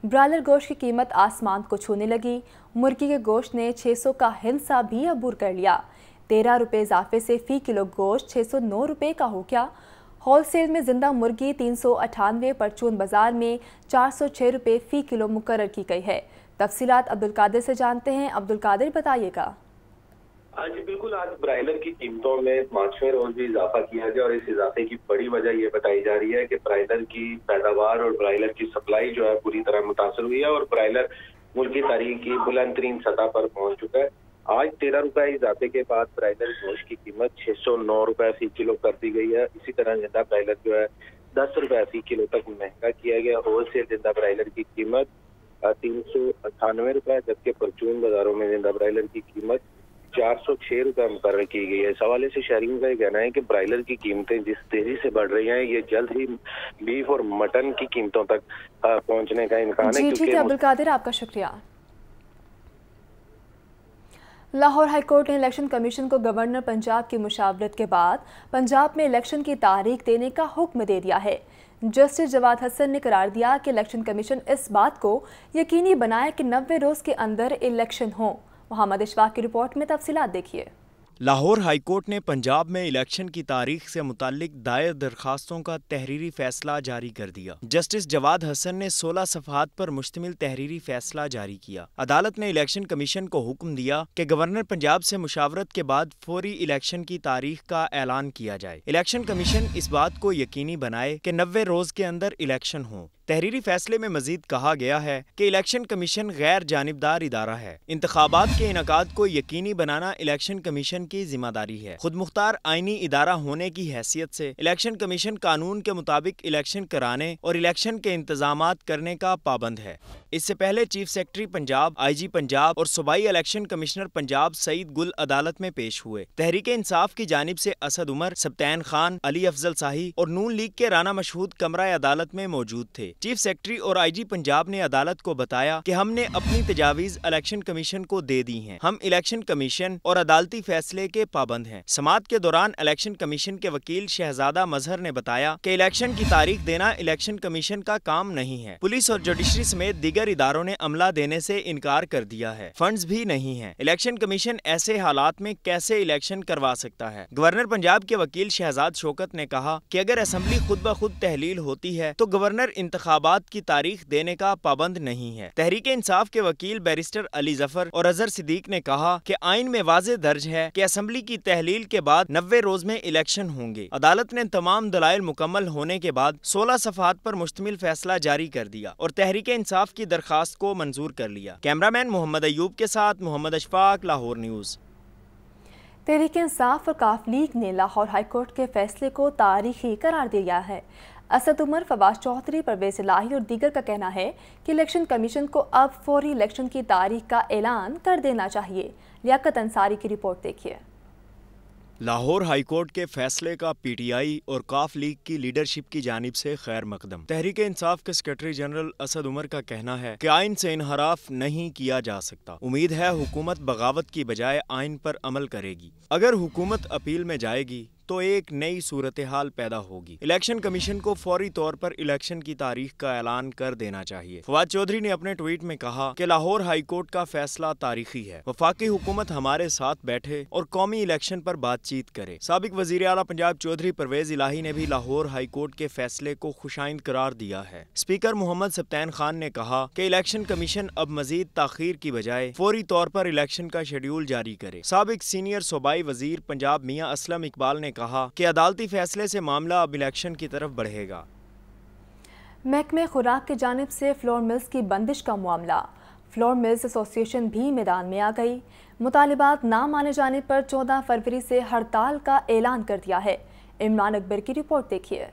Broiler गोश्त की कीमत आसमान को छूने लगी। मुर्गी के गोश्त ने 600 का हिंसा भी अबूर कर लिया। 13 रुपये इजाफे से फ़ी किलो गोश्त 609 रुपये का हो गया। होलसेल में जिंदा मुर्गी 398, परचून बाजार में 406 रुपये फ़ी किलो मुकर्रर की गई है। तफसीलात अब्दुल कादिर से जानते हैं। अब्दुल कादिर, बताइएगा। जी बिल्कुल, आज ब्रायलर की कीमतों में 5वें रोज भी इजाफा किया गया और इस इजाफे की बड़ी वजह ये बताई जा रही है कि ब्रायलर की पैदावार और ब्रायलर की सप्लाई जो है पूरी तरह मुतासर हुई है और ब्रायलर मुल्की तारीख की बुलंद तरीन सतह पर पहुंच चुका है। आज 13 रुपए इजाफे के बाद ब्रायलर गोश्त की कीमत 609 रुपए फी किलो कर दी गई है। इसी तरह जिंदा ब्रायलर जो है 10 रुपए फी किलो तक महंगा किया गया। होलसेल जिंदा ब्रायलर की कीमत 398 रुपए, जबकि परचून बाजारों में जिंदा ब्रायलर की कीमत 406 रुपए मुकर्रर की गई है। इस हवाले से शहरियों का ये कहना है कि ब्रायलर की कीमतें जिस तेजी से बढ़ रही हैं, ये जल्द ही बीफ और मटन की कीमतों तक पहुंचने का इम्कान है। ठीक है अब्दुल कादिर, आपका शुक्रिया। लाहौर हाई कोर्ट ने इलेक्शन कमीशन को गवर्नर पंजाब की मुशावरत के बाद पंजाब में इलेक्शन की तारीख देने का हुक्म दे दिया है। जस्टिस जवाद हसन ने करार दिया कि इलेक्शन कमीशन इस बात को यकीनी बनाए कि 90 रोज के अंदर इलेक्शन हो। मोहम्मद इशफाक की रिपोर्ट में तफसीलात देखिए। लाहौर हाई कोर्ट ने पंजाब में इलेक्शन की तारीख से मुताल्लिक दायर दरखास्तों का तहरीरी फैसला जारी कर दिया। जस्टिस जवाद हसन ने 16 सफ़हात पर मुश्तमिल तहरीरी फैसला जारी किया। अदालत ने इलेक्शन कमीशन को हुक्म दिया कि गवर्नर पंजाब से मुशावरत के बाद फौरी इलेक्शन की तारीख का ऐलान किया जाए। इलेक्शन कमीशन इस बात को यकीनी बनाए कि 90 रोज के अंदर इलेक्शन हो। तहरीरी फैसले में मजीद कहा गया है कि इलेक्शन कमीशन गैर जानिबदार इदारा है। इंतखाबात के इनकाद को यकीनी बनाना इलेक्शन कमीशन की जिम्मेदारी है। खुद मुख्तार आईनी इदारा होने की हैसियत से इलेक्शन कमीशन कानून के मुताबिक इलेक्शन कराने और इलेक्शन के इंतजामात करने का पाबंद है। इससे पहले chief secretary Punjab, IG Punjab और सूबाई इलेक्शन कमिश्नर पंजाब सईद गुल अदालत में पेश हुए। तहरीक इंसाफ की जानिब से असद उमर, सब्तैन खान, अली अफजल शाही और नून लीग के राना मशहूद कमरा अदालत में मौजूद थे। चीफ सेक्रेटरी और IG पंजाब ने अदालत को बताया कि हमने अपनी तजावीज इलेक्शन कमीशन को दे दी हैं। हम इलेक्शन कमीशन और अदालती फैसले के पाबंद हैं। समाअत के दौरान इलेक्शन कमीशन के वकील शहजादा मजहर ने बताया कि इलेक्शन की तारीख देना इलेक्शन कमीशन का काम नहीं है। पुलिस और जुडिशरी समेत दीगर इदारों ने अमला देने से इनकार कर दिया है। फंड्स भी नहीं है। इलेक्शन कमीशन ऐसे हालात में कैसे इलेक्शन करवा सकता है। गवर्नर पंजाब के वकील शहजाद शौकत ने कहा कि अगर असेंबली खुद ब खुद तहलील होती है तो गवर्नर इंतखाबात की तारीख देने का पाबंद नहीं है। तहरीक इंसाफ के वकील बैरिस्टर अली जफर और अजहर सिद्दीक ने कहा कि आइन में वाज़ेह दर्ज है कि असेंबली की तहलील के बाद 90 रोज में इलेक्शन होंगे। अदालत ने तमाम दलाइल मुकम्मल होने के बाद 16 सफ़हात पर मुश्तमिल फैसला जारी कर दिया और तहरीक इंसाफ की दरखास्त को मंजूर कर लिया। कैमरामैन मोहम्मद अयूब के साथ मोहम्मद अशफाक, लाहौर न्यूज़। तहरीक इंसाफ और काफ लीग ने लाहौर हाई कोर्ट के फैसले को तारीखी करार दिया है। असद उमर, फवाद चौधरी, परवेज इलाही और दीगर का कहना है कि इलेक्शन कमीशन को अब फौरी इलेक्शन की तारीख का ऐलान कर देना चाहिए। लियाकत अंसारी की रिपोर्ट देखिए। लाहौर हाई कोर्ट के फैसले का PTI और काफ लीग की लीडरशिप की जानिब से खैर मकदम। तहरीक इंसाफ के सेक्रेटरी जनरल असद उमर का कहना है कि आइन से इनहराफ नहीं किया जा सकता। उम्मीद है हुकूमत बगावत की बजाय आइन पर अमल करेगी। अगर हुकूमत अपील में जाएगी तो एक नई सूरत हाल पैदा होगी। इलेक्शन कमीशन को फौरी तौर पर इलेक्शन की तारीख का ऐलान कर देना चाहिए। फवाद चौधरी ने अपने ट्वीट में कहा कि लाहौर हाई कोर्ट का फैसला तारीखी है। वफाकी हुकूमत हमारे साथ बैठे और कौमी इलेक्शन पर बातचीत करे। साबिक वजीर आला पंजाब चौधरी परवेज इलाही ने भी लाहौर हाई कोर्ट के फैसले को खुशाइंद करार दिया है। स्पीकर मोहम्मद सब्तैन खान ने कहा कि इलेक्शन कमीशन अब मजीद ताखीर की बजाय फौरी तौर पर इलेक्शन का शेड्यूल जारी करे। साबिक सीनियर सूबाई वजीर पंजाब मियां असलम इकबाल ने कहा कि अदालती फैसले से मामला अब इलेक्शन की तरफ बढ़ेगा। महकमे खुराक की जानिब से फ्लोर मिल्स की बंदिश का मामला। फ्लोर मिल्स एसोसिएशन भी मैदान में आ गई। मुतालिबात ना माने जाने पर 14 फरवरी से हड़ताल का ऐलान कर दिया है। इमरान अकबर की रिपोर्ट देखिए।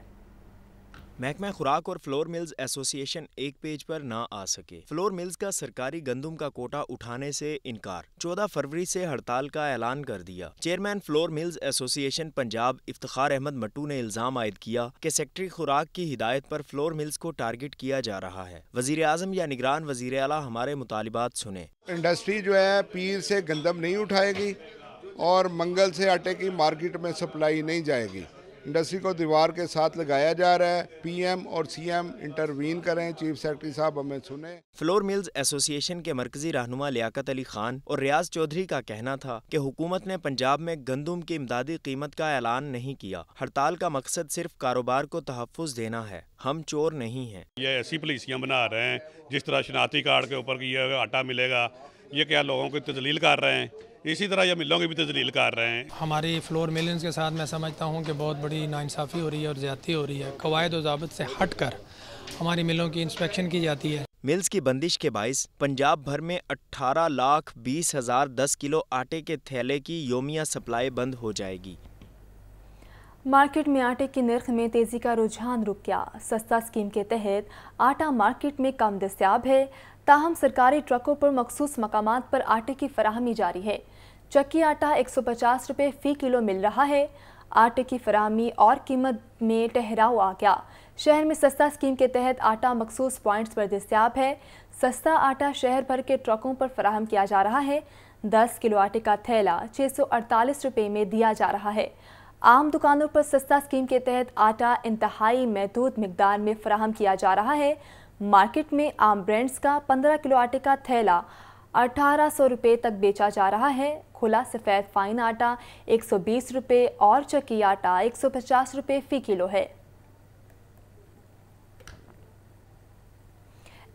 महकमा खुराक और फ्लोर मिल्स एसोसिएशन एक पेज पर ना आ सके। फ्लोर मिल्स का सरकारी गंदम का कोटा उठाने से इनकार। 14 फरवरी से हड़ताल का ऐलान कर दिया। Chairman flour mills association Punjab Iftikhar Ahmed Mattu ने इल्जाम आयद किया कि सेक्रेटरी खुराक की हिदायत पर फ्लोर मिल्स को टारगेट किया जा रहा है। वजीर आजम या निगरान वजीर आला हमारे मुतालिबात सुने। इंडस्ट्री जो है पीर से गंदम नहीं उठाएगी और मंगल से आटे की मार्केट में सप्लाई नहीं जाएगी। इंडस्ट्री को दीवार के साथ लगाया जा रहा है। पीएम और सीएम इंटरवीन करें, चीफ सेक्रेटरी साहब हमें सुने। फ्लोर मिल्स एसोसिएशन के मरकजी रहनुमा लियाकत अली खान और रियाज चौधरी का कहना था कि हुकूमत ने पंजाब में गंदुम की इमदादी कीमत का ऐलान नहीं किया। हड़ताल का मकसद सिर्फ कारोबार को तहफ़्फ़ुज़ देना है, हम चोर नहीं हैं। ये ऐसी पॉलिसियाँ बना रहे हैं जिस तरह शनाख्ती कार्ड के ऊपर ये आटा मिलेगा, ये क्या लोगों को तजलील कर रहे हैं, इसी तरह ये मिलों की भी तजलील कर रहे हैं। हमारी फ्लोर मिल्स के साथ मैं समझता हूँ कि बहुत बड़ी नाइंसाफ़ी हो रही है और ज़्यादती हो रही है। कवायद और ज़ाबित से हट कर हमारी मिलों की इंस्पेक्शन की जाती है। मिल्स की बंदिश के बाइस पंजाब भर में 18,20,010 किलो आटे के थैले की योमिया सप्लाई बंद हो जाएगी। मार्केट में आटे की नर्ख में तेज़ी का रुझान रुक गया। सस्ता स्कीम के तहत आटा मार्केट में कम दस्तयाब है, ताहम सरकारी ट्रकों पर मखसूस मकामात पर आटे की फराहमी जारी है। चक्की आटा 150 रुपये फ़ी किलो मिल रहा है। आटे की फराहमी और कीमत में ठहराव आ गया। शहर में सस्ता स्कीम के तहत आटा मखसूस पॉइंट्स पर दस्तयाब है। सस्ता आटा शहर भर के ट्रकों पर फराहम किया जा रहा है। 10 किलो आटे का थैला 648 रुपये में दिया जा रहा है। आम दुकानों पर सस्ता स्कीम के तहत आटा इंतहाई महदूद मिकदार में फराहम किया जा रहा है। मार्केट में आम ब्रांड्स का 15 किलो आटे का थैला 1800 रुपये तक बेचा जा रहा है। खुला सफ़ेद फाइन आटा 120 रुपये और चक्की आटा 150 रुपये फ़ी किलो है।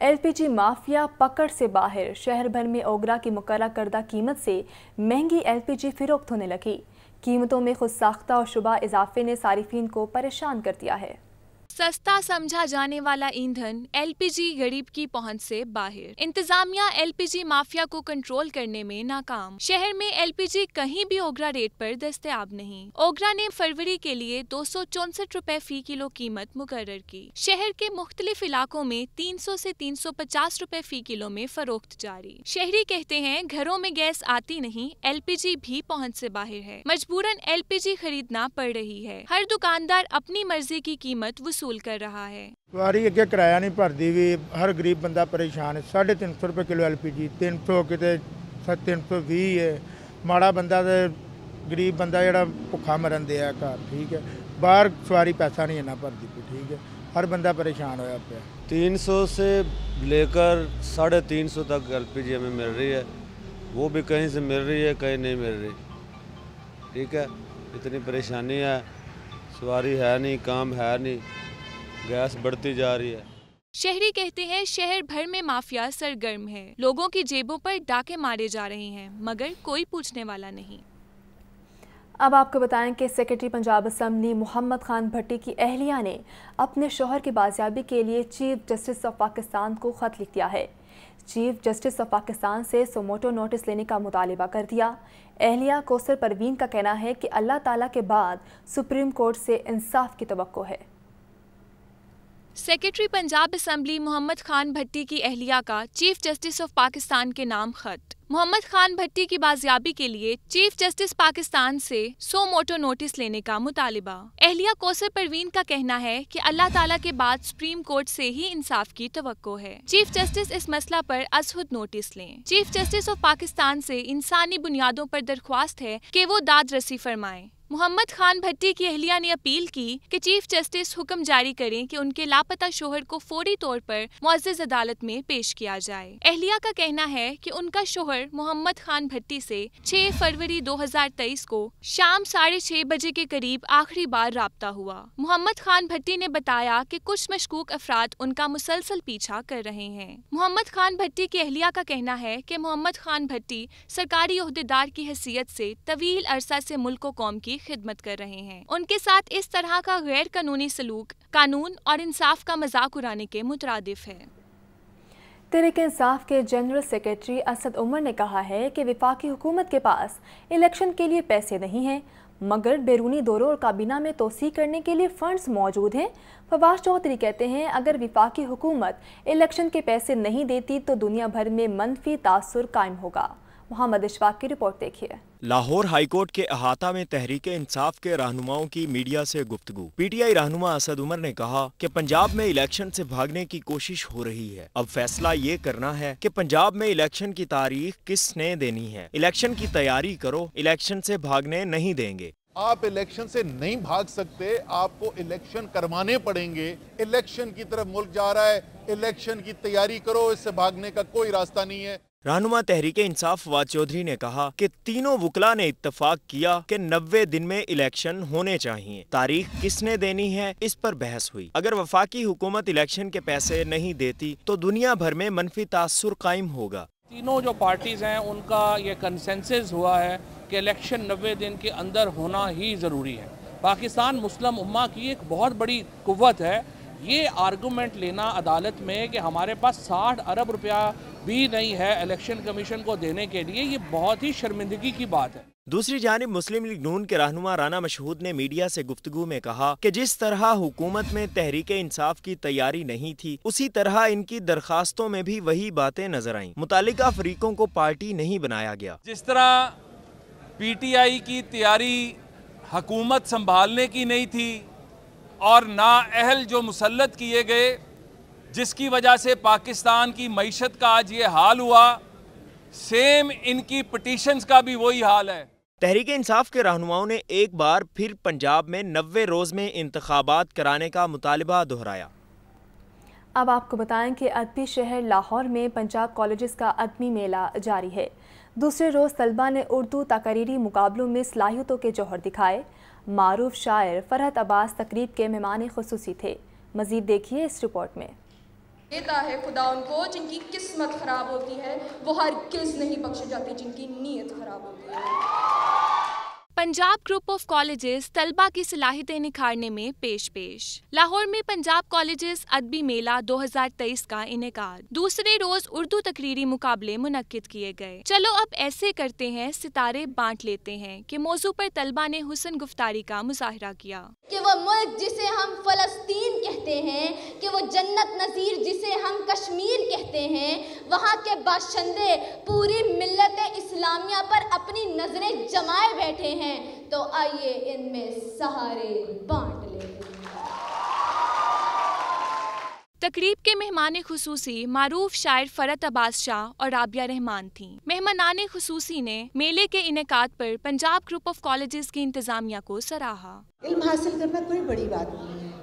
एलपीजी माफिया पकड़ से बाहर। शहर भर में ओगरा की मुकर्रर करदा कीमत से महंगी एलपीजी फ़रोख्त होने लगी। कीमतों में खुद साख्ता और शुबा इजाफे ने सारिफीन को परेशान कर दिया है। सस्ता समझा जाने वाला ईंधन एलपीजी गरीब की पहुंच से बाहर। इंतजामिया एलपीजी माफिया को कंट्रोल करने में नाकाम। शहर में एलपीजी कहीं भी ओगरा रेट पर दस्तयाब नहीं। ओगरा ने फरवरी के लिए 264 रुपए फ़ी किलो कीमत मुकर्रर की। शहर के मुख्तलिफ इलाकों में 300 से 350 रुपए फ़ी किलो में फरोख्त जारी। शहरी कहते हैं घरों में गैस आती नहीं, एलपीजी भी पहुँच से बाहर है। मजबूरन एलपीजी खरीदना पड़ रही है। हर दुकानदार अपनी मर्जी की कीमत वसूल कर रहा है। सवारी अगे किराया नहीं भरती भी, हर गरीब बंदा परेशान है। 350 रुपये किलो एलपीजी, 300 किते 320 है। माड़ा बंदा तो गरीब बंदा जरा भुखा मरन दिया घर, ठीक है। बाहर सवारी पैसा नहीं इन्ना भरती पी, ठीक है। हर बंदा परेशान होया पिया। 300 से लेकर 350 तक एलपीजी हमें मिल रही है। वो भी कहीं से मिल रही है, कहीं नहीं मिल रही, ठीक है। इतनी परेशानी है, सवारी है नहीं, काम है नहीं, गैस बढ़ती जा रही है। शहरी कहते हैं शहर भर में माफिया सरगर्म है। लोगों की जेबों पर डाके मारे जा रहे हैं, मगर कोई पूछने वाला नहीं। अब आपको बताएं कि सेक्रेटरी पंजाब असम्बली मोहम्मद खान भट्टी की अहलिया ने अपने शौहर की बाजियाबी के लिए चीफ जस्टिस ऑफ पाकिस्तान को खत लिख दिया है। चीफ जस्टिस ऑफ पाकिस्तान से सोमोटो नोटिस लेने का मुतालिबा कर दिया। अहलिया कौसर परवीन का कहना है कि अल्लाह ताला के बाद सुप्रीम कोर्ट से इंसाफ की तवक्को है। सेक्रेटरी पंजाब असम्बली मोहम्मद खान भट्टी की अहलिया का चीफ जस्टिस ऑफ पाकिस्तान के नाम खत। मोहम्मद खान भट्टी की बाजियाबी के लिए चीफ जस्टिस पाकिस्तान से सोमोटो नोटिस लेने का मुतालिबा। अहलिया कौसर परवीन का कहना है कि अल्लाह ताला के बाद सुप्रीम कोर्ट से ही इंसाफ की तवक्को है। चीफ जस्टिस इस मसला पर अजहुद नोटिस लें। चीफ जस्टिस ऑफ पाकिस्तान से इंसानी बुनियादों पर दरख्वास्त है कि वो दाद रसी फरमाएं। मोहम्मद खान भट्टी की अहलिया ने अपील की कि चीफ जस्टिस हुक्म जारी करें कि उनके लापता शोहर को फौरी तौर पर मुअज़्ज़ज़ अदालत में पेश किया जाए। अहलिया का कहना है कि उनका शोहर मोहम्मद खान भट्टी से 6 फरवरी 2023 को शाम 6:30 बजे के करीब आखिरी बार राब्ता हुआ। मोहम्मद खान भट्टी ने बताया कि कुछ मशकूक अफराद उनका मुसलसल पीछा कर रहे हैं। मोहम्मद खान भट्टी की अहलिया का कहना है कि मोहम्मद खान भट्टी सरकारी ओहदेदार की हैसियत से तवील अरसा से मुल्क कौम की खिदमत कर रहे हैं। उनके साथ इस तरह का गैर कानूनी सलूक कानून और इंसाफ का मजाक उड़ाने के मुतरादिफ है। तहरीक इंसाफ के जनरल सेक्रेटरी असद उमर ने कहा है कि वफाकी हुकूमत के पास इलेक्शन के लिए पैसे नहीं हैं, मगर बैरूनी दौरों और काबीना में तोसी करने के लिए फंड्स मौजूद हैं। फवाद चौधरी कहते हैं अगर वफाकी हुकूमत इलेक्शन के पैसे नहीं देती तो दुनिया भर में मनफी तासुर कायम होगा। मोहम्मद इशफाक की रिपोर्ट देखिए। लाहौर हाईकोर्ट के अहाता में तहरीक इंसाफ के रहनुमाओं की मीडिया से गुफ्तगू। पीटीआई रहनुमा असद उमर ने कहा कि पंजाब में इलेक्शन से भागने की कोशिश हो रही है। अब फैसला ये करना है कि पंजाब में इलेक्शन की तारीख किसने देनी है। इलेक्शन की तैयारी करो, इलेक्शन से भागने नहीं देंगे। آپ الیکشن سے نہیں بھاگ سکتے, آپ کو الیکشن کروانے پڑیں گے. الیکشن کی طرف ملک جا رہا ہے, الیکشن کی تیاری کرو, اس سے بھاگنے کا کوئی راستہ نہیں ہے. رہنما تحریک انصاف فواد چودھری نے کہا کہ تینوں وکلا نے اتفاق کیا کہ 90 دن میں الیکشن ہونے چاہیے. تاریخ کس نے دینی ہے اس پر بحث ہوئی. اگر وفاقی حکومت الیکشن کے پیسے نہیں دیتی تو دنیا بھر میں منفی تاثر قائم ہوگا. تینوں جو پارٹیز ہیں ان کا یہ کنسنسس ہوا ہے کہ الیکشن 90 دن کے اندر ہونا ہی ضروری ہے. پاکستان مسلم امہ کی ایک بہت بڑی قوت ہے. یہ آرگومنٹ لینا عدالت میں کہ ہمارے پاس 60 ارب روپیہ بھی نہیں ہے الیکشن کمیشن کو دینے کے لیے, یہ بہت ہی شرمندگی کی بات ہے. دوسری جانب مسلم لیگ نون کے رہنما رانا مشہود نے میڈیا سے گفتگو میں کہا کہ جس طرح حکومت میں تحریک انصاف کی تیاری نہیں تھی, اسی طرح ان کی درخواستوں میں بھی وہی باتیں نظر آئیں. متعلقہ فریقوں کو پارٹی نہیں بنایا گیا. جس طرح پی ٹی آئی کی تیاری حکومت سنبھالنے کی نہیں تھی اور نااہل جو مسلط کیے گئے, جس کی وجہ سے پاکستان کی معیشت کا آج یہ حال ہوا, سیم ان کی پٹیشنز کا بھی وہی حال ہے. تحریک انصاف کے رہنماؤں نے ایک بار پھر پنجاب میں 90 روز میں انتخابات کرانے کا مطالبہ دہرایا. اب آپ کو بتائیں کہ ادبی شہر لاہور میں پنجاب کالجز کا ادبی میلہ جاری ہے. دوسرے روز طلبہ نے اردو تقریری مقابلوں میں صلاحیتوں کے جوہر دکھائے. معروف شاعر فرحت عباس تقریب کے مہمان خصوصی تھے. مزید دیکھیے اس رپورٹ میں. دیتا ہے خدا ان کو جن کی قسمت خراب ہوتی ہے, وہ ہرگز نہیں بخشی جاتی جن کی نیت خراب ہوتی ہے. پنجاب گروپ آف کالجز طلبہ کی صلاحیتیں نکھارنے میں پیش. لاہور میں پنجاب کالجز ادبی میلہ 2023 کا انعقاد. دوسرے روز اردو تقریری مقابلے منعقد کیے گئے. چلو اب ایسے کرتے ہیں ستارے بانٹ لیتے ہیں کہ موضوع پر طلبہ نے حسن گفتاری کا مظاہرہ کیا. کہ وہ ملک جسے ہم فلسطین کہتے ہیں, کہ وہ جنت نظیر جسے ہم کشمیر کہتے ہیں, وہاں کے باشندے پوری ملت اسلامیہ پر اپنی نظریں جمائے بیٹھے ہیں, تو آئیے ان میں سہارے بانٹ لیں. تقریب کے مہمان خصوصی معروف شاعر فرحت عباس شاہ اور رابعہ رحمان تھیں. مہمانان خصوصی نے میلے کے انعقاد پر پنجاب گروپ آف کالجز کی انتظامیہ کو سراہا. علم حاصل کرنا کوئی بڑی بات نہیں ہے.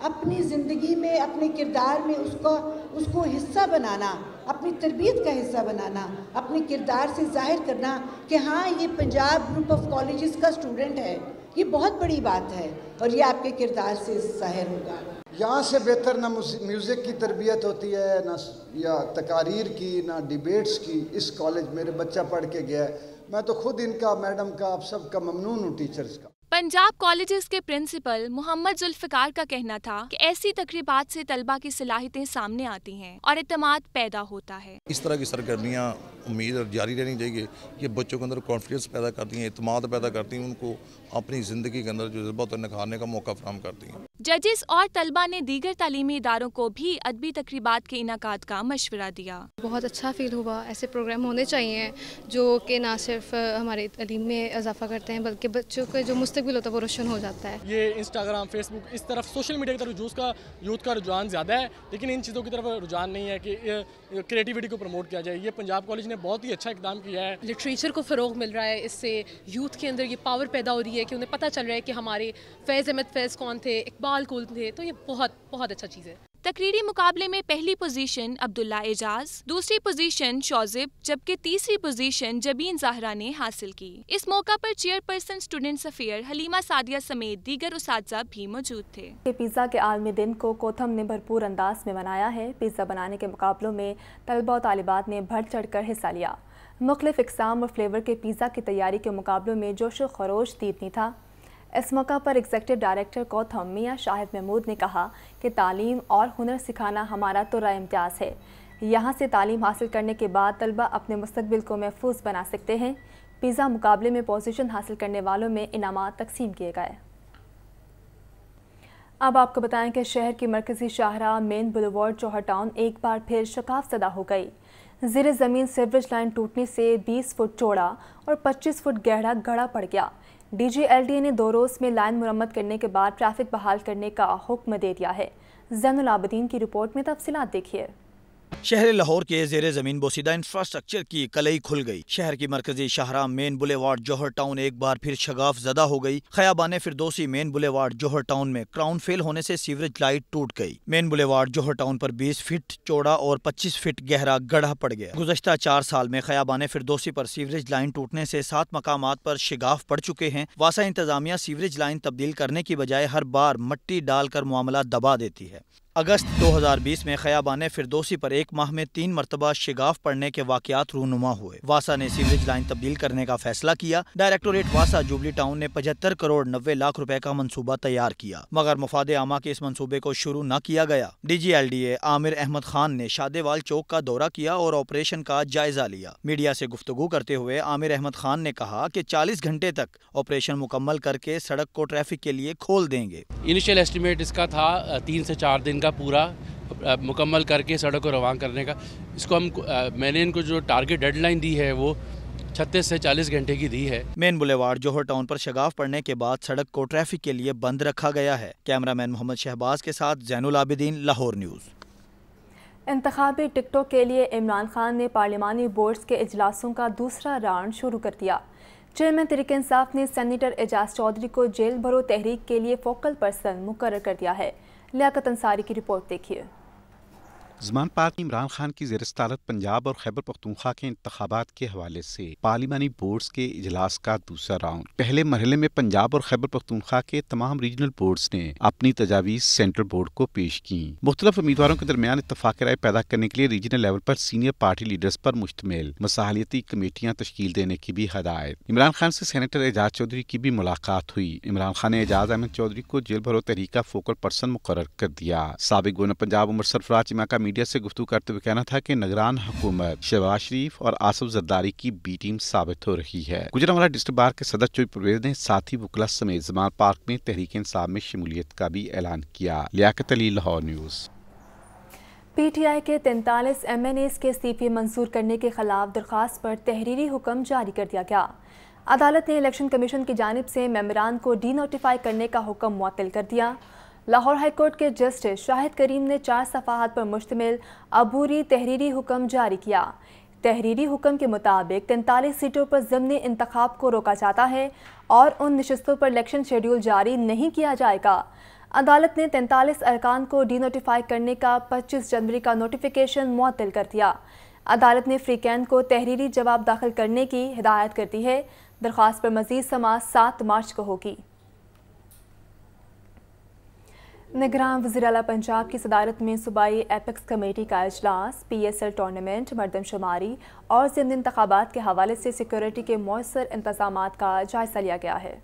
اپنی زندگی میں اپنے کردار میں اس کو حصہ بنانا, اپنی تربیت کا حصہ بنانا, اپنے کردار سے ظاہر کرنا کہ ہاں یہ پنجاب گروپ آف کالجز کا اسٹوڈنٹ ہے, یہ بہت بڑی بات ہے اور یہ آپ کے کردار سے ظاہر ہوگا. یہاں سے بہتر نہ میوزک کی تربیت ہوتی ہے, نہ یا تقاریر کی, نہ ڈیبیٹس کی. اس کالج میرے بچہ پڑھ کے گیا ہے, میں تو خود ان کا, میڈم کا, آپ سب کا ممنون ہوں, ٹیچرز کا. پنجاب کالجز کے پرنسپل محمد ذوالفقار کا کہنا تھا کہ ایسی تقریبات سے طلبہ کی صلاحیتیں سامنے آتی ہیں اور اعتماد پیدا ہوتا ہے. اس طرح کی سرگرمیاں امید جاری رہنی چاہیے. یہ بچوں کے اندر کانفیڈنس پیدا کرتی ہیں, اعتماد پیدا کرتی ہیں, ان کو اپنی زندگی کے اندر جو جذبات نکھارنے کا موقع فراہم کرتی ہیں. ججز اور طلبہ نے دیگر تعلیمی اداروں کو بھی ادبی تقریبات کے انعقاد کا مشورہ دیا. بہت اچھا فیل ہوا. ایسے پروگرام ہونے چاہیے جو کہ نہ صرف ہمارے تعلیم میں اضافہ کرتے ہیں بلکہ بچوں کے جو مستقبل ہوتا ہے وہ روشن ہو جاتا ہے. یہ انسٹاگرام, فیس بک, اس طرف سوشل میڈیا کی طرف یوتھ کا رجحان زیادہ ہے, لیکن ان چیزوں کی طرف رجحان نہیں ہے کہ کریٹیوٹی کو پروموٹ کیا جائے. یہ پنجاب کالج نے بہت ہی اچھا اقدام کیا ہے. لٹریچر کو فروغ مل رہا ہے, اس سے یوتھ کے اندر یہ پاور پیدا ہو رہی ہے کہ انہیں پتہ چل رہا ہے کہ ہمارے فیض احمد فیض کون تھے, اقبال کون تھے, تو یہ بہت بہت اچھا چیز ہے. تقریری مقابلے میں پہلی پوزیشن عبداللہ اعجاز, دوسری پوزیشن شوزب, جبکہ تیسری پوزیشن جبین زہرا نے حاصل کی. اس موقع پر chairperson students affair Halima Sadia سمیت دیگر اساتذہ بھی موجود تھے. پیزا کے عالمی دن کو کوتھم نے بھرپور انداز میں منایا ہے. پیزا بنانے کے مقابلوں میں طلبہ و طالبات نے بڑھ چڑھ کر حصہ لیا. مختلف اقسام اور فلیور کے پیزا کی تیاری کے مقابلوں میں جوش و خروش دیدنی تھا. اس موقع پر ایگزیکٹو ڈائریکٹر کوتھم میاں شاہد محمود نے کہا کہ تعلیم اور ہنر سکھانا ہمارا ترا امتیاز ہے. یہاں سے تعلیم حاصل کرنے کے بعد طلبہ اپنے مستقبل کو محفوظ بنا سکتے ہیں. پیزا مقابلے میں پوزیشن حاصل کرنے والوں میں انعامات تقسیم کیے گئے. اب آپ کو بتائیں کہ شہر کی مرکزی شاہراہ مین بلیوارڈ چوہر ٹاؤن ایک بار پھر شگاف زدہ ہو گئی. زیر زمین سیوریج لائن ٹوٹنے سے 20 فٹ چوڑا اور 25 فٹ گہرا گڑھا پڑ گیا. D G L D A نے 2 روز میں لائن مرمت کرنے کے بعد ٹریفک بحال کرنے کا حکم دے دیا ہے. زین العابدین کی رپورٹ میں تفصیلات دیکھیے. شہر لاہور کے زیر زمین بوسیدہ انفراسٹرکچر کی کلئی کھل گئی۔ شہر کی مرکزی شاہراہ مین بلیوارڈ جوہر ٹاؤن ایک بار پھر شگاف زدہ ہو گئی۔ خیابان فردوسی مین بلیوارڈ جوہر ٹاؤن میں کراؤن فیل ہونے سے سیوریج لائٹ ٹوٹ گئی۔ مین بلیوارڈ جوہر ٹاؤن پر 20 فٹ چوڑا اور 25 فٹ گہرا گڑھا پڑ گیا۔ گزشتہ 4 سال میں خیابان فردوسی پر سیوریج لائن ٹوٹنے سے 7 مقامات پر شگاف پڑ چکے ہیں۔ واسا انتظامیہ سیوریج لائن تبدیل کرنے کی بجائے ہر بار مٹی ڈال کر معاملہ دبا دیتی ہے۔ اگست 2020 میں خیابان فردوسی پر ایک ماہ میں 3 مرتبہ شگاف پڑنے کے واقعات رونما ہوئے۔ واسا نے سیوریج لائن تبدیل کرنے کا فیصلہ کیا۔ ڈائریکٹوریٹ واسا جوبلی ٹاؤن نے 75 کروڑ 90 لاکھ روپے کا منصوبہ تیار کیا، مگر مفاد عامہ کے اس منصوبے کو شروع نہ کیا گیا۔ D G L D A Aamir Ahmed Khan نے شادیوال چوک کا دورہ کیا اور آپریشن کا جائزہ لیا۔ میڈیا سے گفتگو کرتے ہوئے عامر احمد خان نے کہا کہ 40 گھنٹے تک آپریشن مکمل کر کے سڑک کو ٹریفک کے لیے کھول دیں گے۔ انیشیل ایسٹیمیٹ اس کا تھا 3 سے 4 دن کا پورا مکمل کر کے سڑک کو روان کرنے کا۔ اس کو میں نے ان کو جو ٹارگٹ ڈیڈ لائن دی ہے وہ 36 سے 40 گھنٹے کی دی ہے۔ مین بلیوارڈ جوہر ٹاؤن پر شگاف پڑنے کے بعد سڑک کو ٹریفک کے لیے بند رکھا گیا ہے۔ کیمرہ مین محمد شہباز کے ساتھ زین العابدین، لاہور نیوز۔ انتخابی ٹکٹوں کے لیے عمران خان نے پارلیمانی بورڈز کے اجلاسوں کا دوسرا راؤنڈ شروع کر دیا۔ چیئرمین تحریک انصاف نے سینیٹر اعجاز چودھری کو جیل بھرو تحریک کے لیے فوکل پرسن مقرر کر دیا ہے۔ لیاقت انصاری کی رپورٹ دیکھیے۔ زمان پارک عمران خان کی زیر صدارت پنجاب اور خیبر پختونخوا کے انتخابات کے حوالے سے پارلیمانی بورڈز کے اجلاس کا دوسرا راؤنڈ۔ پہلے مرحلے میں پنجاب اور خیبر پختونخوا کے تمام ریجنل بورڈز نے اپنی تجاویز سینٹرل بورڈ کو پیش کی۔ مختلف امیدواروں کے درمیان اتفاق رائے پیدا کرنے کے لیے ریجنل لیول پر سینئر پارٹی لیڈرز پر مشتمل مصالحتی کمیٹیاں تشکیل دینے کی بھی ہدایت۔ عمران خان سے سینیٹر اعجاز چودھری کی بھی ملاقات ہوئی۔ عمران خان نے اعجاز احمد چودھری کو جیل بھرو تحریک کا فوکل پرسن مقرر کر دیا۔ سابق گورنر پنجاب عمر سرفراز چیمہ کا میڈیا سے گفتگو کرتے ہوئے کہنا تھا کہ نگران حکومت شہباز شریف اور آصف زرداری کی بی ٹیم ثابت ہو رہی ہے۔ گوجرانوالہ ڈسٹرکٹ بار کے صدر چوئی پرویز نے ساتھی وکلاء سمیت زمان پارک میں تحریک انصاف میں شمولیت کا بھی اعلان کیا۔ Liaquat Ali, Lahore news. P T I کے 43 ایم این ایز کے استعفے منظور کرنے کے خلاف درخواست پر تحریری حکم جاری کر دیا گیا۔ عدالت نے الیکشن کمیشن کی جانب سے ممبران کو ڈی نوٹیفائی کرنے کا حکم معطل کر دیا۔ لاہور ہائی کورٹ کے جسٹس شاہد کریم نے 4 صفحات پر مشتمل عبوری تحریری حکم جاری کیا۔ تحریری حکم کے مطابق 43 سیٹوں پر ضمنی انتخاب کو روکا جاتا ہے اور ان نشستوں پر الیکشن شیڈول جاری نہیں کیا جائے گا۔ عدالت نے 43 ارکان کو ڈی نوٹیفائی کرنے کا 25 جنوری کا نوٹیفیکیشن معطل کر دیا۔ عدالت نے فریقین کو تحریری جواب داخل کرنے کی ہدایت کر دی ہے۔ درخواست پر مزید سماعت 7 مارچ کو ہوگی۔ نگران وزیر اعلیٰ پنجاب کی صدارت میں صوبائی ایپیکس کمیٹی کا اجلاس پی ایس ایل ٹورنامنٹ، مردم شماری اور ضمنی انتخابات کے حوالے سے سیکیورٹی کے مؤثر انتظامات کا جائزہ لیا گیا ہے۔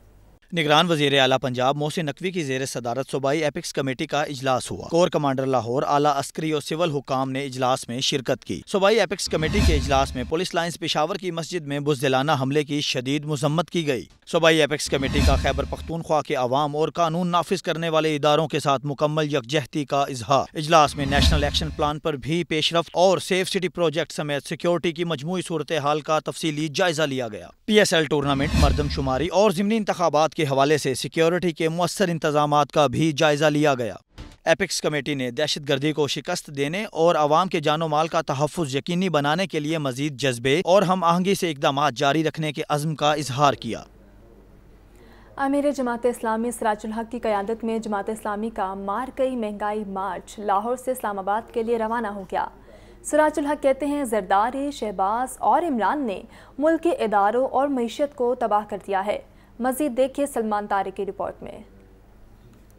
نگران وزیر اعلیٰ پنجاب محسن نقوی کی زیر صدارت صوبائی ایپیکس کمیٹی کا اجلاس ہوا۔ کور کمانڈر لاہور، اعلیٰ عسکری اور سول حکام نے اجلاس میں شرکت کی۔ صوبائی ایپیکس کمیٹی کے اجلاس میں پولیس لائنز پشاور کی مسجد میں بزدلانہ حملے کی شدید مذمت کی گئی۔ صوبائی ایپیکس کمیٹی کا خیبر پختونخوا کے عوام اور قانون نافذ کرنے والے اداروں کے ساتھ مکمل یکجہتی کا اظہار۔ اجلاس میں نیشنل ایکشن پلان پر بھی پیش رفت اور سیف سٹی پروجیکٹ سمیت سیکیورٹی کی مجموعی صورتحال کا تفصیلی جائزہ لیا گیا۔ پی ایس ایل ٹورنامنٹ، مردم شماری اور ضمنی انتخابات کے حوالے سے سیکیورٹی کے مؤثر انتظامات کا بھی جائزہ لیا گیا۔ ایپیکس کمیٹی نے دہشت گردی کو شکست دینے اور عوام کے جان و مال کا تحفظ یقینی بنانے کے لیے مزید جذبے اور ہم آہنگی سے اقدامات جاری رکھنے کے عزم کا اظہار کیا۔ امیر جماعت اسلامی سراج الحق کی قیادت میں جماعت اسلامی کا مار گئی مہنگائی مارچ لاہور سے اسلام آباد کے لیے روانہ ہو گیا۔ سراج الحق کہتے ہیں زرداری، شہباز اور عمران نے ملک کے اداروں اور معیشت کو تباہ کر دیا ہے۔ مزید دیکھیے سلمان طارق کی رپورٹ میں۔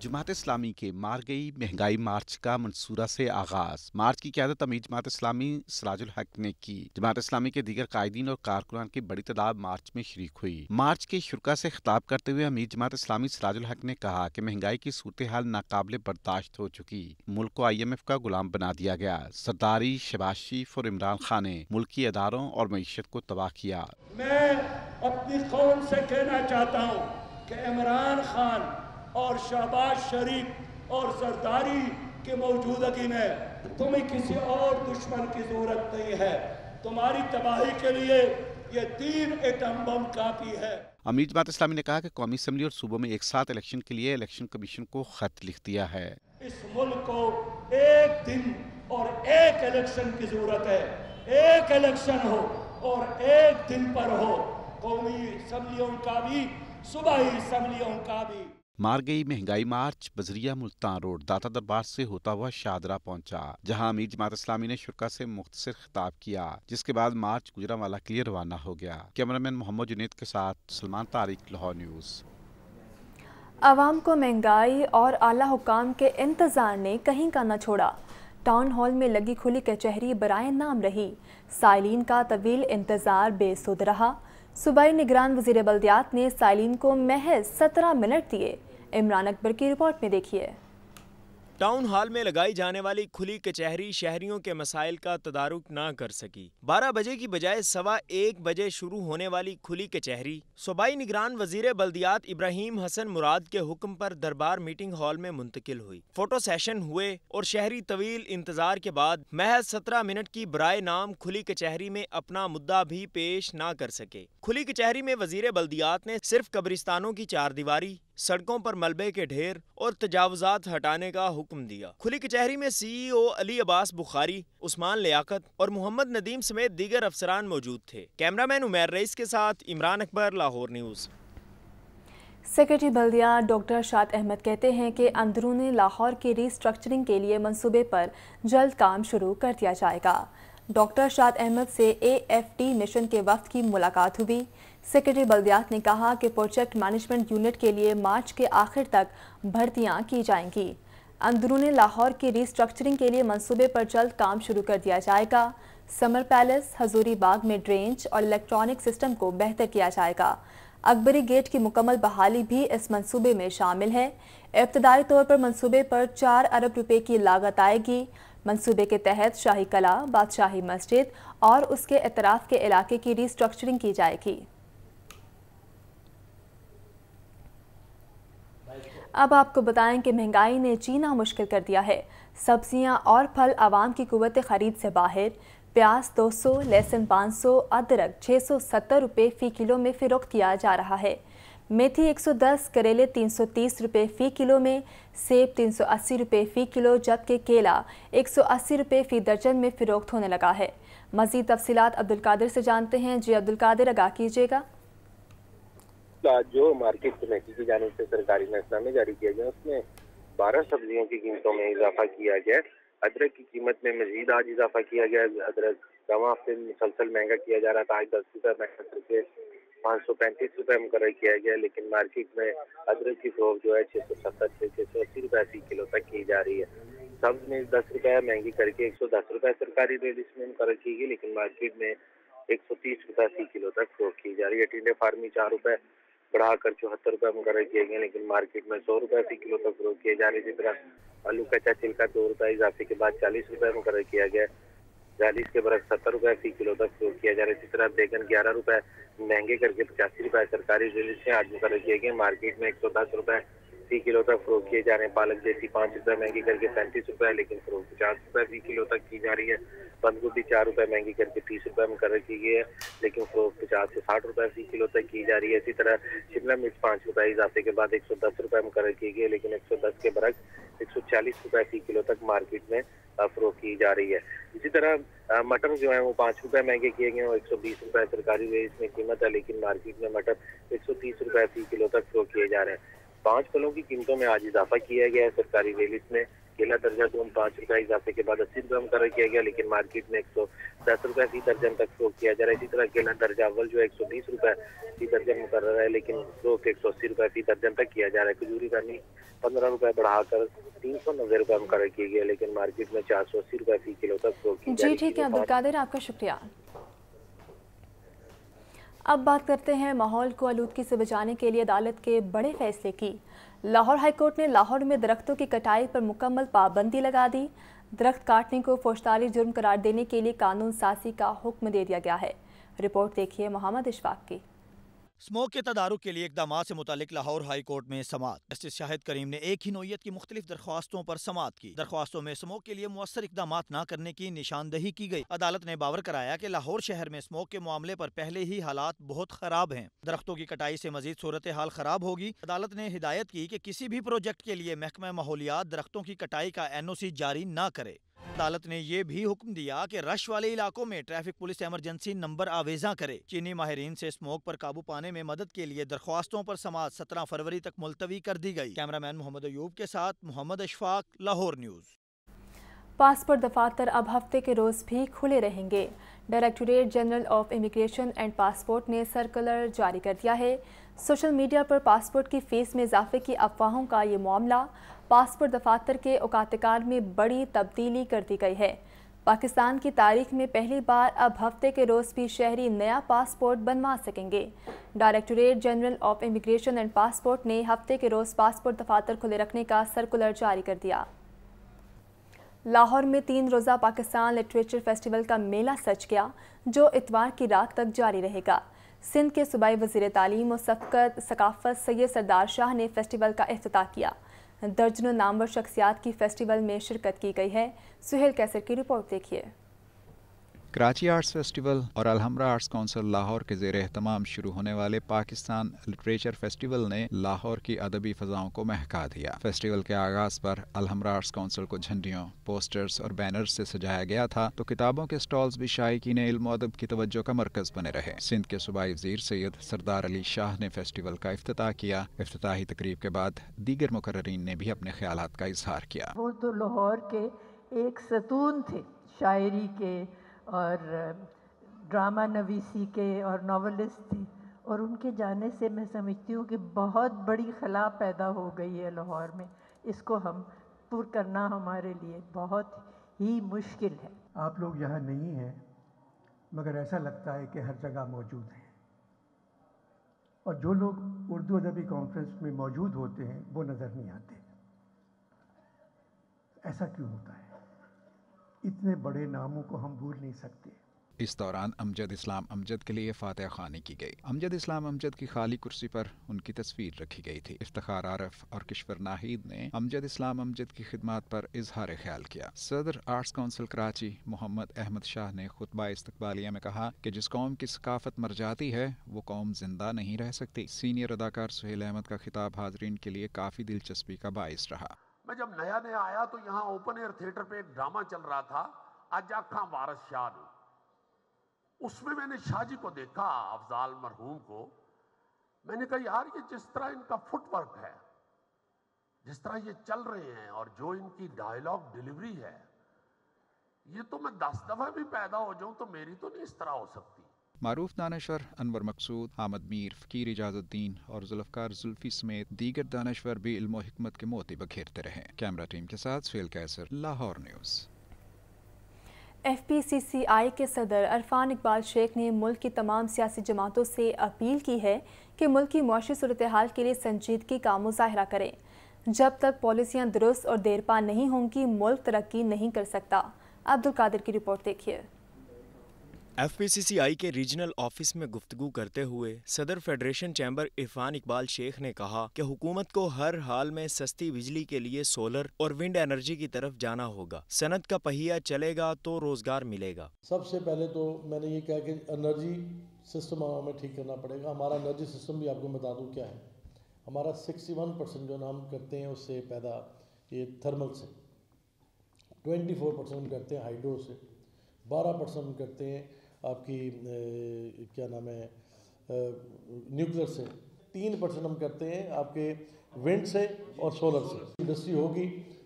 جماعت اسلامی کے مار گئی مہنگائی مارچ کا منصورہ سے آغاز۔ مارچ کی قیادت امیر جماعت اسلامی سراج الحق نے کی۔ جماعت اسلامی کے دیگر قائدین اور کارکنان کی بڑی تعداد مارچ میں شریک ہوئی۔ مارچ کے شرکا سے خطاب کرتے ہوئے امیر جماعت اسلامی سراج الحق نے کہا کہ مہنگائی کی صورتحال ناقابل برداشت ہو چکی، ملک کو آئی ایم ایف کا غلام بنا دیا گیا۔ زرداری، شہباز شریف اور عمران خان نے ملکی اداروں اور معیشت کو تباہ کیا۔ میں اپنی قوم سے کہنا چاہتا ہوں کہ عمران خان اور شہباز شریف اور زرداری کی موجودگی میں تمہیں کسی اور دشمن کی ضرورت نہیں ہے۔ تمہاری تباہی کے لیے یہ 3 ایٹم بم کافی ہے۔ امیر جماعت اسلامی نے کہا کہ قومی اسمبلی اور صوبوں میں ایک ساتھ الیکشن کے لیے الیکشن کمیشن کو خط لکھ دیا ہے۔ اس ملک کو ایک دن और एक इलेक्शन की जरूरत है, एक इलेक्शन हो और एक दिन पर हो, कौमी असम्बलियों का भी, सूबाई असम्बलियों का भी। मार गई महंगाई मार्च बजरिया मुल्तान रोड दाता दरबार से होता हुआ शाहदरा पहुंचा, जहां अमीर जमात इस्लामी ने शुरा से मुख्तसर खिताब किया, जिसके बाद मार्च गुजरांवाला के लिए रवाना हो गया। कैमरामैन मोहम्मद जुनैद के साथ सलमान तारिक, लाहौर न्यूज़। आवाम को महंगाई और आला हुकाम के इंतजार ने कहीं का न छोड़ा। टाउन हॉल में लगी खुली कचहरी बराए नाम रही। साइलिन का तवील इंतजार बेसुध रहा। सूबाई निगरान वज़ीर बल्दियात ने साइलिन को महज 17 मिनट दिए। इमरान अकबर की रिपोर्ट में देखिए। टाउन हॉल में लगाई जाने वाली खुली कचहरी शहरियों के मसाइल का तदारुक ना कर सकी। 12 बजे की बजाय 1:15 बजे शुरू होने वाली खुली कचहरी सूबाई निगरान वजीर बल्दियात इब्राहिम हसन मुराद के हुक्म पर दरबार मीटिंग हॉल में मुंतकिल हुई। फोटो सेशन हुए और शहरी तवील इंतजार के बाद महज 17 मिनट की बराए नाम खुली कचहरी में अपना मुद्दा भी पेश ना कर सके। खुली कचहरी में वजीर बल्दियात ने सिर्फ कब्रिस्तानों की चारदीवारी, सड़कों पर मलबे के ढेर और तजावुजात हटाने का हुक्म दिया। खुली कचहरी में CEO अली अब्बास बुखारी, उस्मान लियाकत और मोहम्मद नदीम समेत दीगर अफसरान मौजूद थे। कैमरामैन उमैर रईस के साथ इमरान अकबर, लाहौर न्यूज़। सेक्रेटरी बल्दिया डॉक्टर शाद अहमद कहते हैं कि अंदरूनी लाहौर की रीस्ट्रक्चरिंग के लिए मंसूबे पर जल्द काम शुरू कर दिया जाएगा। डॉक्टर शाद अहमद से AFT मिशन के वक्त की मुलाकात हुई। सेक्रेटरी बल्दियात ने कहा कि प्रोजेक्ट मैनेजमेंट यूनिट के लिए मार्च के आखिर तक भर्तियां की जाएंगी। अंदरूनी लाहौर की रीस्ट्रक्चरिंग के लिए मंसूबे पर जल्द काम शुरू कर दिया जाएगा। समर पैलेस, हजूरी बाग में ड्रेनेज और इलेक्ट्रॉनिक सिस्टम को बेहतर किया जाएगा। अकबरी गेट की मुकम्मल बहाली भी इस मंसूबे में शामिल है। इब्तदाई तौर पर मंसूबे पर 4 अरब रुपए की लागत आएगी। मंसूबे के तहत शाही कला, बादशाही मस्जिद और उसके इतराफ के इलाके की रीस्ट्रक्चरिंग की जाएगी। अब आपको बताएं कि महंगाई ने जीना मुश्किल कर दिया है। सब्जियां और फल आवाम की कुव्वत खरीद से बाहर। प्याज 200, लहसुन 500, अदरक 670 रुपये फ़ी किलो में फ़रोख्त किया जा रहा है। मेथी 110, करेले 330 रुपये फ़ी किलो में, सेब 380 रुपये फ़ी किलो, जबकि केला 180 रुपये फ़ी दर्जन में फ़रोख्त होने लगा है। मज़ीद तफसीलात अब्दुल कादिर से जानते हैं। जी अब्दुल कादिर, आगाह कीजिएगा। जो मार्केट कमेटी की जानिब से सरकारी फैसलानामे जारी किया गया उसमें 12 सब्जियों की कीमतों में इजाफा किया गया। अदरक की कीमत में मजीद आज इजाफा किया गया। अदरक रवां हफ्ते में मुसलसल महंगा किया जा रहा था, आज 10 रुपये महंगा करके 535 रुपये मुकर्रर किया गया, लेकिन मार्केट में अदरक की फरोख्त जो है 670 से 680 रुपये फ़ी किलो तक की जा रही है। सब्ज में 10 रुपये महंगी करके 110 रुपये सरकारी रेट इसमें मुकर्रर की गई, लेकिन मार्केट में 130 रुपये फ़ी किलो तक फरोख्त की जा रही है। टिंडे फार्मी 4 रुपये बढ़ाकर 74 रुपये मुकर्रर किए गए, लेकिन मार्केट में 100 रुपये फ़ी किलो तक फरोख्त किए जा रहे। इसी तरह आलू कच्चा छिलका 2 रुपये इजाफे के बाद 40 रुपये मुकर्रर किया गया। 40 के बरक 70 रुपये फ़ी किलो तक फरोख्त किया जा रहा है। इसी तरह बैगन 11 रुपये महंगे करके 85 रुपये सरकारी रेट से आज मुकर्रर किए गए। मार्केट में 110 रुपये फ़ी किलो तक फरोख्त किए जा रहे हैं। पालक जैसी 5 रुपये महंगी करके 35 रुपये, लेकिन फरोख्त 50 रुपये फ़ी किलो तक की जा रही है। बंद गोभी 4 रुपये महंगी करके 30 रुपये मुकर्रर की गई है, लेकिन फरोख्त 50 से 60 रुपये फ़ी किलो तक की जा रही है। इसी तरह शिमला मिर्च 5 रुपये इजाफे के बाद 110 रुपये मुकर्रर की गई है, लेकिन 110 के बरक 140 रुपये फ़ी किलो तक मार्केट में फरोख्त की जा रही है। इसी तरह मटर जो है वो 5 रुपये महंगे किए गए और 120 रुपये सरकारी रेट में कीमत है, लेकिन मार्केट में मटर 130 रुपये फ़ी किलो तक फरोख्त किए जा रहे हैं। 5 फलों की कीमतों में आज इजाफा किया गया है सरकारी रेट में। केला दर्जा 5 रुपये इजाफे के बाद 80 रुपये मुकर्रर किया गया, लेकिन मार्केट में 110 रुपये फ़ी दर्जन तक फरोख्त किया जा रहा है। इसी तरह केला दर्जा अव्वल जो है 120 रुपये फ़ी दर्जन मुकर्रर है, लेकिन फरोख्त 180 रुपये फ़ी दर्जन तक किया जा रहा है। खजूरी दानी 15 रुपये बढ़ाकर 390 रुपये मुकर्रर की गई है, लेकिन मार्केट में 480 रुपये फ़ी किलो तक फरोख्त की जा रही है। जी ठीक है अब्दुल कादिर, आपका शुक्रिया। अब बात करते हैं माहौल को आलूदगी से बचाने के लिए अदालत के बड़े फैसले की। लाहौर हाईकोर्ट ने लाहौर में दरख्तों की कटाई पर मुकम्मल पाबंदी लगा दी। दरख्त काटने को फौजदारी जुर्म करार देने के लिए कानून साजी का हुक्म दे दिया गया है। रिपोर्ट देखिए मोहम्मद इशफाक की। स्मोक के तदारुक के लिए इक़दामात से मुतालिक लाहौर हाई कोर्ट में समाअत। जस्टिस शाहिद करीम ने एक ही नौयत की मुख्तलिफ दरख्वास्तों पर समाअत की। दरख्वास्तों में स्मोक के लिए मुअस्सर इक़दामात न करने की निशानदही की गई। अदालत ने बावर कराया कि लाहौर शहर में स्मोक के मामले पर पहले ही हालात बहुत खराब हैं। दरख्तों की कटाई से मजीद सूरत हाल खराब होगी। अदालत ने हिदायत की कि किसी भी प्रोजेक्ट के लिए महकमा माहौलियात दरख्तों की कटाई का NOC जारी न करे। अदालत ने ये भी हुक्म दिया कि रश वाले इलाकों में ट्रैफिक पुलिस इमरजेंसी नंबर आवेजा करे। चीनी माहिरीन से स्मोक पर काबू पाने में मदद के लिए दरख्वास्तों पर समाअत 17 फरवरी तक मुलतवी कर दी गई। कैमरामैन मोहम्मद अयूब के साथ मोहम्मद अशफाक, लाहौर न्यूज़। पासपोर्ट दफातर अब हफ्ते के रोज़ भी खुले रहेंगे। Directorate general of immigration and passport ने सर्कुलर जारी कर दिया है। सोशल मीडिया पर पासपोर्ट की फ़ीस में इजाफे की अफवाहों का ये मामला पासपोर्ट दफातर के औकातकार में बड़ी तब्दीली कर दी गई है। पाकिस्तान की तारीख में पहली बार अब हफ्ते के रोज़ भी शहरी नया पासपोर्ट बनवा सकेंगे। Directorate general of immigration and passport ने हफ्ते के रोज़ पासपोर्ट दफातर खुले रखने का सर्कुलर जारी कर दिया। लाहौर में 3 रोज़ा पाकिस्तान लिटरेचर फेस्टिवल का मेला सज गया, जो इतवार की रात तक जारी रहेगा। सिंध के सूबाई वज़ीर तालीम और सकाफ़त सैयद सरदार शाह ने फेस्टिवल का इफ्तिताह किया। दर्जनों नामवर शख्सियात की फेस्टिवल में शिरकत की गई है। सुहेल कैसर की रिपोर्ट देखिए। कराची आर्ट्स फेस्टिवल और अलहमरा आर्ट्स काउंसिल लाहौर के ज़ेर एहतमाम शुरू होने वाले पाकिस्तान लिटरेचर फेस्टिवल ने लाहौर की अदबी फ़ज़ाओं को महका दिया। फेस्टिवल के आगाज़ पर अलहमरा आर्ट्स काउंसिल को झंडियों, पोस्टर्स और बैनर्स से सजाया गया था, तो किताबों के स्टॉल्स भी शायकीन इल्म और अदब की तवज्जो का मरकज़ बने रहे। सिंध के सूबाई वज़ीर सैयद सरदार अली शाह ने फेस्टिवल का इफ्तिताह किया। इफ्तिताही तकरीब के बाद दीगर मुकर्ररीन ने भी अपने ख्यालात का इजहार किया। वो तो लाहौर के एक सतून थे, शायरी के और ड्रामा नवीसी के और नॉवलिस्ट थे, और उनके जाने से मैं समझती हूँ कि बहुत बड़ी खला पैदा हो गई है लाहौर में। इसको हम पूरा करना हमारे लिए बहुत ही मुश्किल है। आप लोग यहाँ नहीं हैं, मगर ऐसा लगता है कि हर जगह मौजूद हैं, और जो लोग उर्दू अदबी कॉन्फ्रेंस में मौजूद होते हैं वो नज़र नहीं आते। ऐसा क्यों होता है? इतने बड़े नामों को हम भूल नहीं सकते। इस दौरान अमजद इस्लाम अमजद के लिए फातिहा ख़्वानी की गई। अमजद इस्लाम अमजद की खाली कुर्सी पर उनकी तस्वीर रखी गई थी। इफ्तिखार आरफ और किश्वर नाहिद ने अमजद इस्लाम अमजद की खिदमत पर इजहार ख्याल किया। सदर आर्ट्स काउंसिल कराची मोहम्मद अहमद शाह ने खुतबा इस्तकबालिया में कहा कि जिस कौम की सकाफत मर जाती है वो कौम जिंदा नहीं रह सकती। सीनियर अदाकार सुहेल अहमद का खिताब हाजरीन के लिए काफ़ी दिलचस्पी का बाइस रहा। मैं जब नया नया आया तो यहाँ ओपन एयर थिएटर पे एक ड्रामा चल रहा था, आजा खां वारस शाह ने। उसमें मैंने शाह जी को देखा, अफजाल मरहूम को। मैंने कहा यार ये जिस तरह इनका फुटवर्क है, जिस तरह ये चल रहे हैं और जो इनकी डायलॉग डिलीवरी है, ये तो मैं 10 दफा भी पैदा हो जाऊं तो मेरी तो नहीं इस तरह हो सकती। मारूफ दानश्वर अनवर मकसूद, हामिद मीर, फकीर इजाजुद्दीन और जुल्फकार जुल्फी समेत दीगर दानश्वर भी इल्म और हिकमत के मोती बखेरते रहे। कैमरा टीम के साथ सुहेल कैसर, लाहौर न्यूज़। FPCCI के सदर अरफान इकबाल शेख ने मुल्क की तमाम सियासी जमातों से अपील की है कि मुल्क की मुआशी सूरत हाल के लिए संजीदगी का मुजाहरा करें। जब तक पॉलिसियाँ दुरुस्त और देरपा नहीं होंगी, मुल्क तरक्की नहीं कर सकता। अब्दुल कादिर की रिपोर्ट देखिए। FPCCI के रीजनल ऑफिस में गुफ्तगू करते हुए सदर फेडरेशन चैम्बर इरफान इकबाल शेख ने कहा कि हुकूमत को हर हाल में सस्ती बिजली के लिए सोलर और विंड एनर्जी की तरफ जाना होगा। सनत का पहिया चलेगा तो रोजगार मिलेगा। सबसे पहले तो मैंने ये कहा कि एनर्जी सिस्टम हमें ठीक करना पड़ेगा। हमारा एनर्जी सिस्टम भी आपको बता दूँ क्या है। हमारा 61% जो हम करते हैं उससे पैदा ये थर्मल से, 24% करते हैं हाइड्रो से, 12% करते हैं आपकी क्या नाम है न्यूक्लियर से, 3% हम करते हैं आपके विंड से और सोलर से। इंडस्ट्री होगी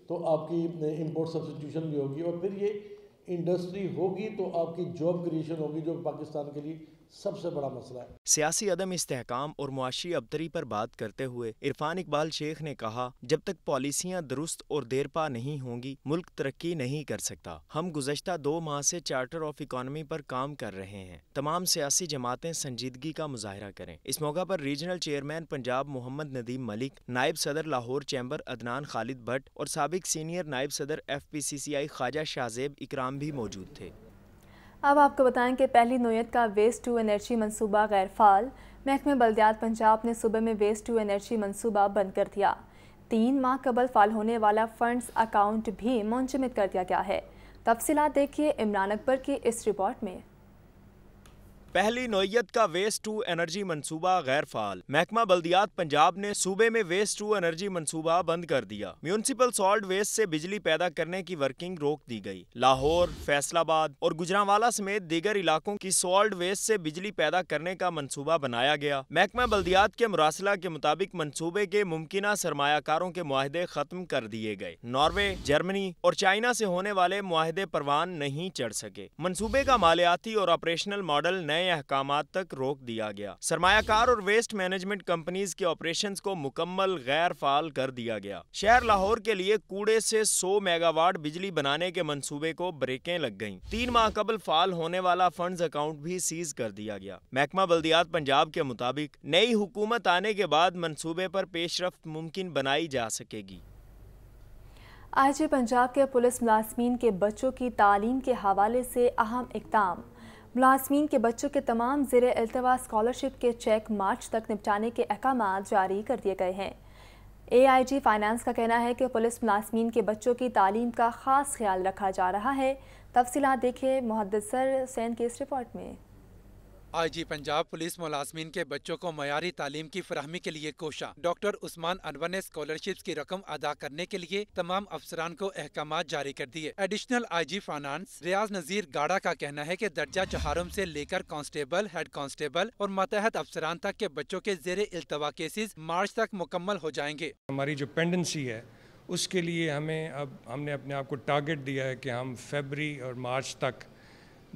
तो आपकी इंपोर्ट सब्स्टिट्यूशन भी होगी, और फिर ये इंडस्ट्री होगी तो आपकी जॉब क्रिएशन होगी, जो पाकिस्तान के लिए सबसे बड़ा मसला है। सियासी अदम इस्तेहकाम और मुआशी अबतरी पर बात करते हुए इरफान इकबाल शेख ने कहा, जब तक पॉलिसियाँ दुरुस्त और देरपा नहीं होंगी, मुल्क तरक्की नहीं कर सकता। हम गुज़श्ता 2 माह से चार्टर ऑफ इकॉनमी पर काम कर रहे हैं। तमाम सियासी जमातें संजीदगी का मुजाहरा करें। इस मौका पर रीजनल चेयरमैन पंजाब मोहम्मद नदीम मलिक, नायब सदर लाहौर चैम्बर अदनान खालिद भट्ट और साबिक सीनियर नायब सदर FPCCI ख्वाजा शाहजेब इकराम भी मौजूद थे। अब आपको बताएं कि पहली नोयत का वेस्ट टू एनर्जी मंसूबा गैर फाल। महकमे बल्दियात पंजाब ने सूबे में वेस्ट टू एनर्जी मंसूबा बंद कर दिया। 3 माह कबल फाल होने वाला फंड्स अकाउंट भी मुंजमद कर दिया गया है। तफसीलात देखिए इमरान अकबर की इस रिपोर्ट में। पहली नौयत का वेस्ट टू एनर्जी मंसूबा गैर फाल। महकमा बल्दियात पंजाब ने सूबे में वेस्ट टू एनर्जी मंसूबा बंद कर दिया। म्यूनिसिपल सॉल्ट वेस्ट से बिजली पैदा करने की वर्किंग रोक दी गई। लाहौर, फैसलाबाद और गुजरांवाला समेत दीगर इलाकों की सॉल्ट वेस्ट से बिजली पैदा करने का मंसूबा बनाया गया। महकमा बल्दियात के मुरासला के मुताबिक मंसूबे के मुमकिना सरमायाकारों के मुआहदे खत्म कर दिए गए। नॉर्वे, जर्मनी और चाइना से होने वाले मुआहदे परवान नहीं चढ़ सके। मंसूबे का मालियाती और ऑपरेशनल मॉडल नए अहकामात तक रोक दिया गया। सरमायाकार और वेस्ट मैनेजमेंट कंपनीज के ऑपरेशंस को मुकम्मल गैर फाल कर दिया गया। शहर लाहौर के लिए कूड़े से 100 मेगावाट बिजली बनाने के मंसूबे को ब्रेकें लग गईं। 3 माह कबल फाल होने वाला फंड्स अकाउंट भी सीज कर दिया गया। महकमा बल्दियात पंजाब के मुताबिक नई हुकूमत आने के बाद मंसूबे पर पेशरफ्त मुमकिन बनाई जा सकेगी। आईजी पंजाब के पुलिस मुलाजमीन के बच्चों की तालीम के हवाले से अहम इक़दाम। मुलाजमीन के बच्चों के तमाम ज़ेरे इल्तवा स्कॉलरशिप के चेक मार्च तक निपटाने के अहकामात जारी कर दिए गए हैं। AIG फाइनेंस का कहना है कि पुलिस मुलाजमीन के बच्चों की तालीम का ख़ास ख्याल रखा जा रहा है। तफसीलात देखिए मुहद्दिसर हुसैन की इस रिपोर्ट में। IG पंजाब पुलिस मुलाजमीन के बच्चों को मयारी तालीम की फराहमी के लिए कोशा। डॉक्टर उस्मान अनवर ने स्कॉलरशिप्स की रकम अदा करने के लिए तमाम अफसरान को अहकामात जारी कर दिए। एडिशनल IG फाइनेंस रियाज नज़ीर गाड़ा का कहना है कि दर्जा चहारम से लेकर कांस्टेबल, हेड कांस्टेबल और मातहत अफसरान तक के बच्चों के ज़ेरे इल्तवा केसेस मार्च तक मुकम्मल हो जाएंगे। हमारी जो पेंडेंसी है उसके लिए हमने अपने आप को टारगेट दिया है कि हम फरवरी और मार्च तक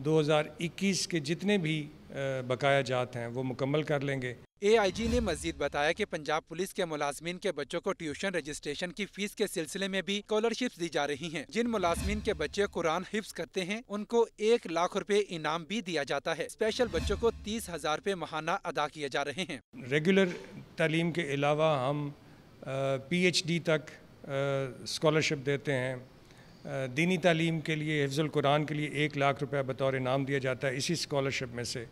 2021 के जितने भी बकाया जात हैं वो मुकम्मल कर लेंगे। AIG ने मजीद बताया कि पंजाब पुलिस के मुलाजमीन के बच्चों को ट्यूशन रजिस्ट्रेशन की फीस के सिलसिले में भी स्कॉलरशिप्स दी जा रही हैं। जिन मुलाजमीन के बच्चे कुरान हिफ्ज करते हैं उनको 1 लाख रुपए इनाम भी दिया जाता है। स्पेशल बच्चों को 30,000 रुपए महाना अदा किए जा रहे हैं। रेगुलर तालीम के अलावा हम PhD तक स्कॉलरशिप देते हैं। दीनी तालीम के लिए हिफ्ज़ुल कुरान के लिए 1 लाख रुपया बतौर इनाम दिया जाता है इसी स्कॉलरशिप में से,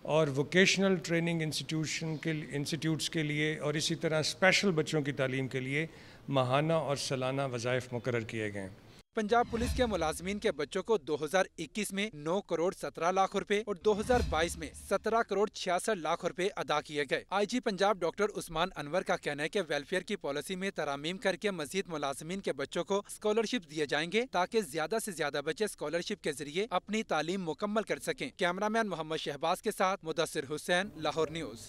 और वोकेशनल ट्रेनिंग इंस्टीट्यूट्स के लिए और इसी तरह स्पेशल बच्चों की तालीम के लिए माहाना और सालाना वज़ाइफ मुकर्रर किए गए हैं। पंजाब पुलिस के मुलाजमीन के बच्चों को 2021 में 9 करोड़ 17 लाख रुपए और 2022 में 17 करोड़ 66 लाख रुपए अदा किए गए। IG पंजाब डॉक्टर उस्मान अनवर का कहना है कि वेलफेयर की पॉलिसी में तरामीम करके मजीद मुलाजमीन के बच्चों को स्कॉलरशिप दिए जाएंगे ताकि ज्यादा से ज्यादा बच्चे स्कॉलरशिप के जरिए अपनी तालीम मुकम्मल कर सकें। कैमरामैन मोहम्मद शहबाज के साथ मुदस्सिर हुसैन, लाहौर न्यूज़।